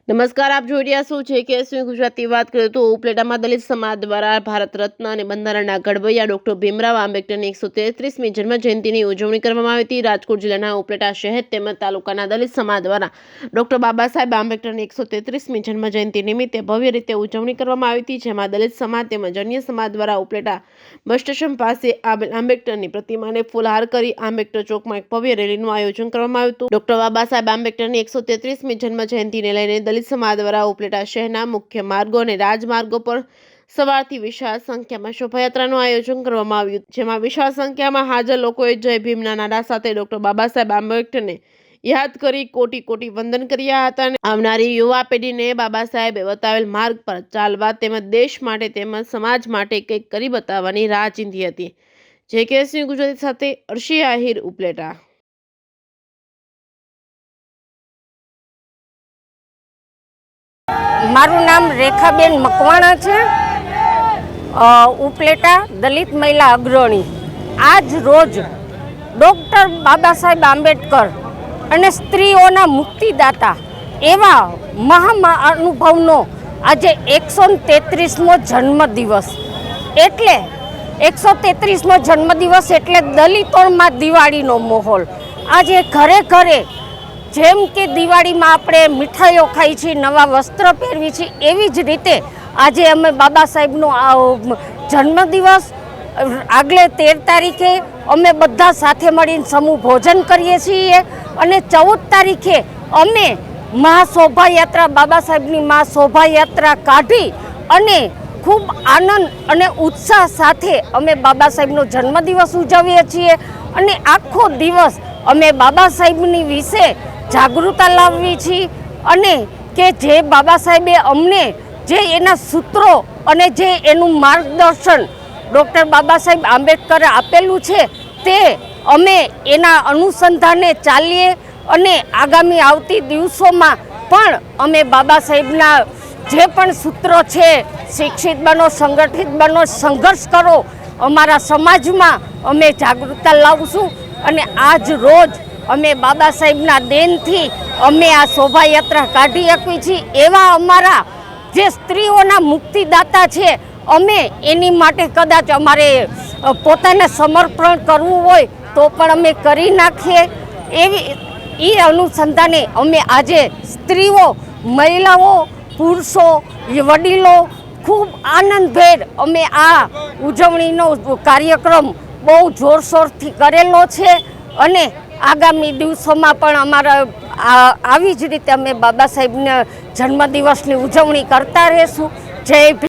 નમસ્કાર, આપ જોઈ રહ્યા છો JKS ગુજરાતી. વાત કરીએ તો ઉપલેટામાં દલિત સમાજ દ્વારા ભારત રત્ન અને બંધારણના ઘડવૈયા ડોક્ટર ભીમરાવ આંબેડકરની 133મી જન્મજયંતિની ઉજવણી કરવામાં આવી હતી. રાજકોટ જિલ્લાના ઉપલેટા શહેર તેમજ તાલુકાના દલિત સમાજ દ્વારા ડોક્ટર બાબા સાહેબ આંબેડકરની 133મી જન્મજયંતિ નિમિત્તે ભવ્ય રીતે ઉજવણી કરવામાં આવી હતી, જેમાં દલિત સમાજ તેમજ અન્ય સમાજ દ્વારા ઉપલેટા બસ સ્ટેશન પાસે આવેલ આંબેડકરની પ્રતિમાને ફૂલહાર કરી આંબેડકર ચોકમાં એક ભવ્ય રેલીનું આયોજન કરવામાં આવ્યું હતું. ડોક્ટર બાબા સાહેબ આંબેડકરની 133મી જન્મજયંતિને લઈને દલિત સમાજ દ્વારા ઉપલેટા શહેરના મુખ્ય માર્ગો અને રાજમાર્ગો પર સવારથી વિશાળ સંખ્યામાં શોભાયાત્રાનું આયોજન કરવામાં આવ્યું, જેમાં વિશાળ સંખ્યામાં હાજર લોકોએ જય ભીમના નારા સાથે ડોક્ટર બાબા સાહેબ આંબેડકરને યાદ કરી કોટી કોટી વંદન કર્યા હતા અને આવનારી યુવા પેઢીને બાબા સાહેબે બતાવેલ માર્ગ પર ચાલવા તેમજ દેશ માટે તેમજ સમાજ માટે કંઈક કરી બતાવવાની રાહ ચીંધી હતી. JKS ગુજરાતી સાથે અર્શી આહિર, ઉપલેટા. મારું નામ રેખાબેન મકવાણા છે, ઉપલેટા દલિત મહિલા અગ્રણી. આજ રોજ ડૉક્ટર બાબા સાહેબ આંબેડકર અને સ્ત્રીઓના મુક્તિદાતા એવા મહાનુભાવનો આજે 133મો જન્મદિવસ. એટલે 133મો જન્મદિવસ એટલે દલિતોમાં દિવાળીનો માહોલ. આજે ઘરે ઘરે જેમ કે દિવાળીમાં આપણે મીઠાઈઓ ખાઈ છીએ, નવા વસ્ત્ર પહેરવી છીએ, એવી જ રીતે આજે અમે બાબા સાહેબનો જન્મદિવસ આગલે 13 તારીખે અમે બધા સાથે મળીને સમૂહ ભોજન કરીએ છીએ અને 14 તારીખે અમે મહાશોભાયાત્રા બાબા સાહેબની મહાશોભાયાત્રા કાઢી અને ખૂબ આનંદ અને ઉત્સાહ સાથે અમે બાબા સાહેબનો જન્મદિવસ ઉજવીએ છીએ અને આખો દિવસ અમે બાબા સાહેબની વિશે જાગૃતતા લાવવી છીએ અને કે જે બાબા સાહેબે અમને જે એના સૂત્રો અને જે એનું માર્ગદર્શન ડૉક્ટર બાબા સાહેબ આંબેડકરે આપેલું છે તે અમે એના અનુસંધાને ચાલીએ અને આગામી આવતી દિવસોમાં પણ અમે બાબા સાહેબના જે પણ સૂત્રો છે, શિક્ષિત બનો, સંગઠિત બનો, સંઘર્ષ કરો, અમારા સમાજમાં અમે જાગૃતતા લાવશું અને આજ રોજ અમે બાબા સાહેબના દેનથી અમે આ શોભાયાત્રા કાઢી શકીએ છીએ. એવા અમારા જે સ્ત્રીઓના મુક્તિદાતા છે, અમે એની માટે કદાચ અમારે પોતાને સમર્પણ કરવું હોય તો પણ અમે કરી નાખીએ. એ અનુસંધાને અમે આજે સ્ત્રીઓ, મહિલાઓ, પુરુષો, વડીલો ખૂબ આનંદભેર અમે આ ઉજવણીનો કાર્યક્રમ બહુ જોરશોરથી કરેલો છે અને આગામી દિવસોમાં પણ અમારા આવી જ રીતે અમે બાબા સાહેબના જન્મદિવસની ઉજવણી કરતા રહીશું. જય ભીમ.